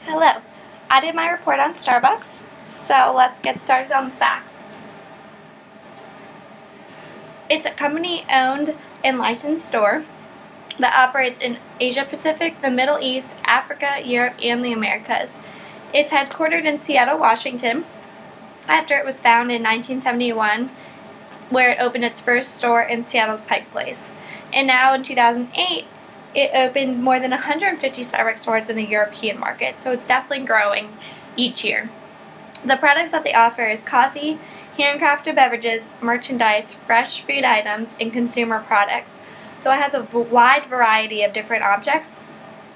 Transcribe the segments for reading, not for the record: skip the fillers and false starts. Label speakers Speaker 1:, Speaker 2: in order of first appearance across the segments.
Speaker 1: Hello. I did my report on Starbucks, so let's get started on the facts. It's a company-owned and licensed store that operates in Asia Pacific, the Middle East, Africa, Europe, and the Americas. It's headquartered in Seattle, Washington, after it was founded in 1971, where it opened its first store in Seattle's Pike Place. And now in 2008, it opened more than 150 Starbucks stores in the European market, so it's definitely growing each year. The products that they offer is coffee, handcrafted beverages, merchandise, fresh food items, and consumer products. So it has a wide variety of different objects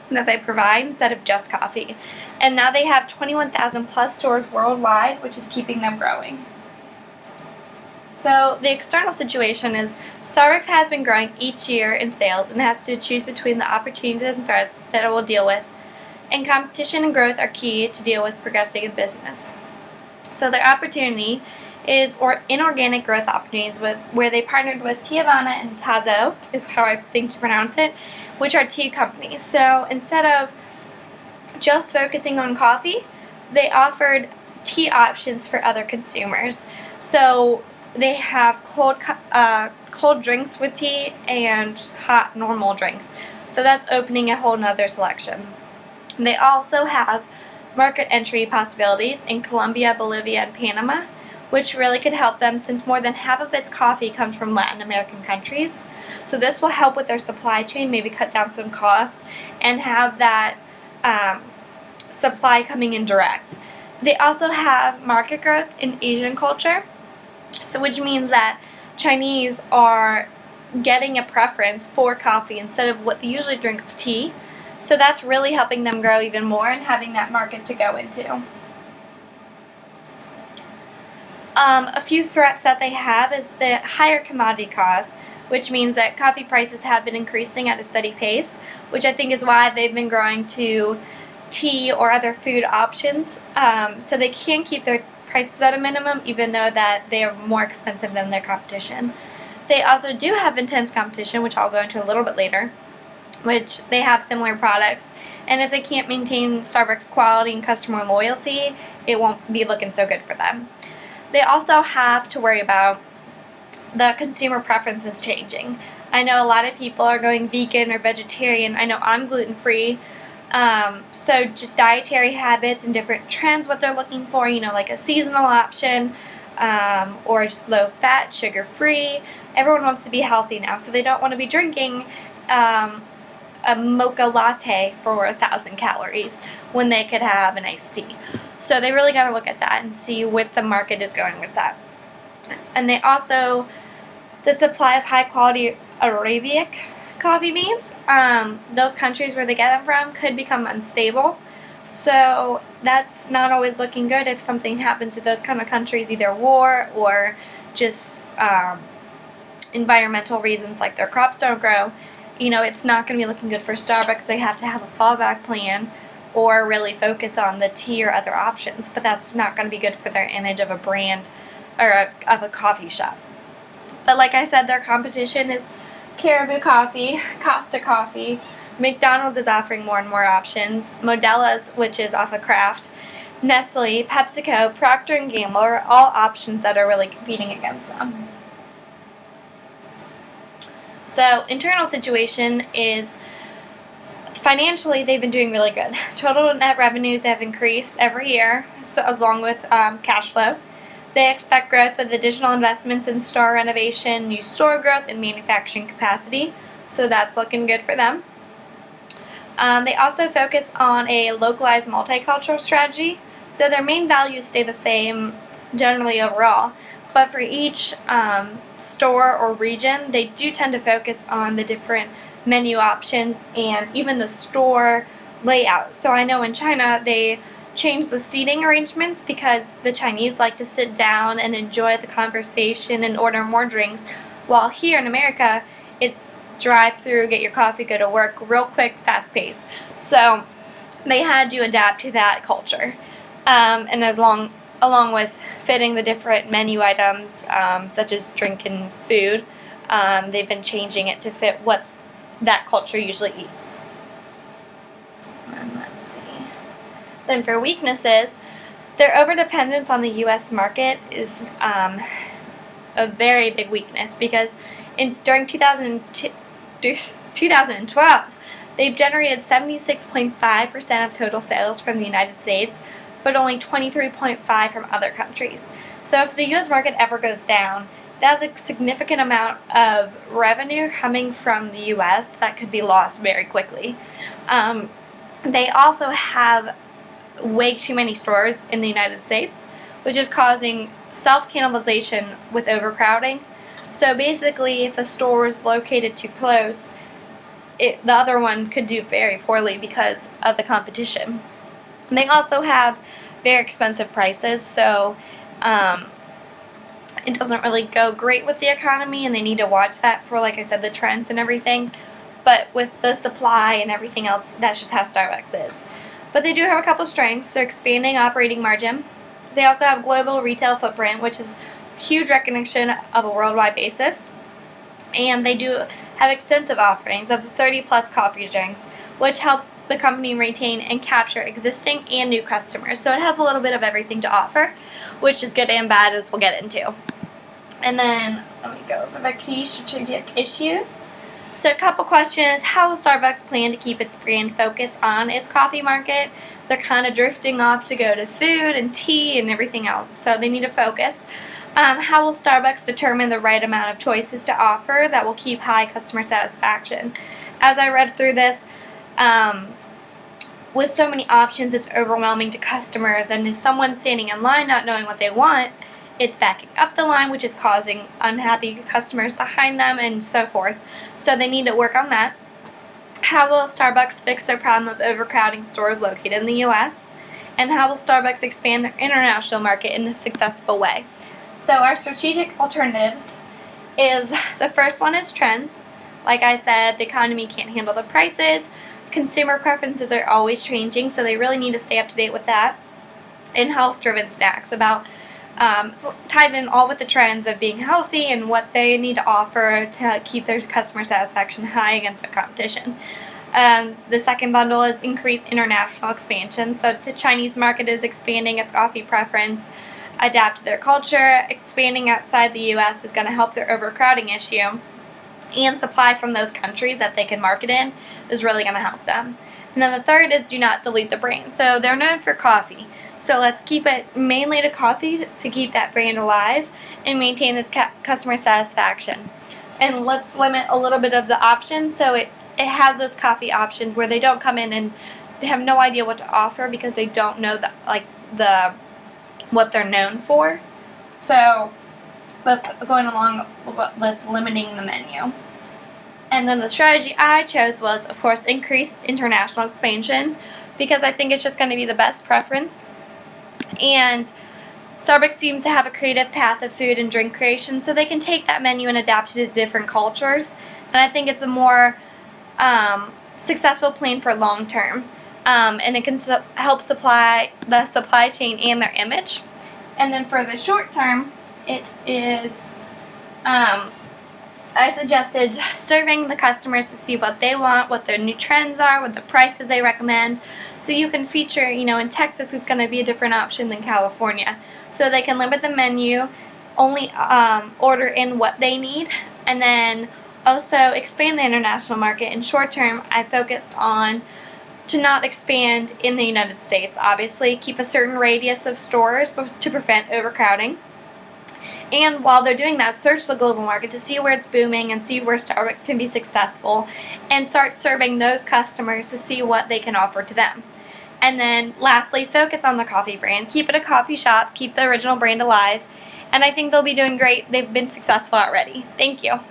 Speaker 1: that they provide instead of just coffee. And now they have 21,000 plus stores worldwide, which is keeping them growing. So the external situation is Starbucks has been growing each year in sales and has to choose between the opportunities and threats that it will deal with. And competition and growth are key to deal with progressing in business. So their opportunity is inorganic growth opportunities where they partnered with Teavana and Tazo, is how I think you pronounce it, which are tea companies. So instead of just focusing on coffee, they offered tea options for other consumers. So they have cold drinks with tea and hot normal drinks. So that's opening a whole nother selection. They also have market entry possibilities in Colombia, Bolivia, and Panama, which really could help them since more than half of its coffee comes from Latin American countries. So this will help with their supply chain, maybe cut down some costs, and have that supply coming in direct. They also have market growth in Asian culture, so which means that Chinese are getting a preference for coffee instead of what they usually drink of tea. So that's really helping them grow even more and having that market to go into. A few threats that they have is the higher commodity costs, which means that coffee prices have been increasing at a steady pace, which I think is why they've been growing to tea or other food options. So they can keep their prices at a minimum, even though that they are more expensive than their competition. They also do have intense competition, which I'll go into a little bit later, which they have similar products. And if they can't maintain Starbucks quality and customer loyalty, it won't be looking so good for them. They also have to worry about the consumer preferences changing. I know a lot of people are going vegan or vegetarian. I know I'm gluten-free. So just dietary habits and different trends, what they're looking for, like a seasonal option, or just low-fat, sugar-free. Everyone wants to be healthy now, so they don't want to be drinking a mocha latte for 1,000 calories when they could have an iced tea. So they really got to look at that and see what the market is going with that. And they also, the supply of high-quality Arabic coffee beans, those countries where they get them from could become unstable. So that's not always looking good if something happens to those kind of countries, either war or just environmental reasons like their crops don't grow. It's not going to be looking good for Starbucks. They have to have a fallback plan or really focus on the tea or other options, but that's not going to be good for their image of a brand or of a coffee shop. But like I said, their competition is Caribou Coffee, Costa Coffee, McDonald's is offering more and more options, Modelo's, which is off of Kraft, Nestle, PepsiCo, Procter & Gamble are all options that are really competing against them. So internal situation is financially they've been doing really good. Total net revenues have increased every year, so along with cash flow. They expect growth with additional investments in store renovation, new store growth, and manufacturing capacity, so that's looking good for them. They also focus on a localized multicultural strategy, so their main values stay the same generally overall, but for each store or region, they do tend to focus on the different menu options and even the store layout. So I know in China they changed the seating arrangements because the Chinese like to sit down and enjoy the conversation and order more drinks, while here in America it's drive through, get your coffee, go to work, real quick, fast pace. So they had to adapt to that culture, and along with fitting the different menu items such as drink and food, they've been changing it to fit what that culture usually eats. And let's see. Then for weaknesses, their overdependence on the U.S. market is a very big weakness because during 2012, they've generated 76.5% of total sales from the United States, but only 23.5% from other countries. So if the U.S. market ever goes down, that's a significant amount of revenue coming from the U.S. that could be lost very quickly. They also have way too many stores in the United States, which is causing self-cannibalization with overcrowding. So basically, if a store is located too close, the other one could do very poorly because of the competition. And they also have very expensive prices, so it doesn't really go great with the economy, and they need to watch that for, like I said, the trends and everything. But with the supply and everything else, that's just how Starbucks is. But they do have a couple strengths. They're expanding operating margin. They also have global retail footprint, which is huge recognition of a worldwide basis. And they do have extensive offerings of 30-plus coffee drinks, which helps the company retain and capture existing and new customers. So it has a little bit of everything to offer, which is good and bad, as we'll get into. And then let me go over the key strategic issues. So a couple questions. How will Starbucks plan to keep its brand focused on its coffee market? They're kind of drifting off to go to food and tea and everything else, so they need to focus. How will Starbucks determine the right amount of choices to offer that will keep high customer satisfaction? As I read through this, with so many options, it's overwhelming to customers, and if someone's standing in line not knowing what they want, it's backing up the line, which is causing unhappy customers behind them and so forth. So they need to work on that. How will Starbucks fix their problem of overcrowding stores located in the U.S.? And how will Starbucks expand their international market in a successful way? So our strategic alternatives is, the first one is trends. Like I said, the economy can't handle the prices. Consumer preferences are always changing, so they really need to stay up to date with that. And health-driven snacks ties in all with the trends of being healthy and what they need to offer to keep their customer satisfaction high against the competition. The second bundle is increased international expansion. So if the Chinese market is expanding its coffee preference, adapt to their culture. Expanding outside the U.S. is going to help their overcrowding issue. And supply from those countries that they can market in is really going to help them. And then the third is do not dilute the brand. So they're known for coffee. So let's keep it mainly to coffee to keep that brand alive and maintain this customer satisfaction. And let's limit a little bit of the options so it has those coffee options where they don't come in and they have no idea what to offer because they don't know what they're known for. So let's going along with limiting the menu. And then the strategy I chose was, of course, increased international expansion because I think it's just going to be the best preference. And Starbucks seems to have a creative path of food and drink creation, so they can take that menu and adapt it to different cultures. And I think it's a more successful plan for long term. And it can help supply the supply chain and their image. And then for the short term, it is I suggested serving the customers to see what they want, what their new trends are, what the prices they recommend. So you can feature, in Texas it's going to be a different option than California. So they can limit the menu, only order in what they need, and then also expand the international market. In short term, I focused on to not expand in the United States. Obviously, keep a certain radius of stores to prevent overcrowding. And while they're doing that, search the global market to see where it's booming and see where Starbucks can be successful and start serving those customers to see what they can offer to them. And then lastly, focus on the coffee brand. Keep it a coffee shop. Keep the original brand alive. And I think they'll be doing great. They've been successful already. Thank you.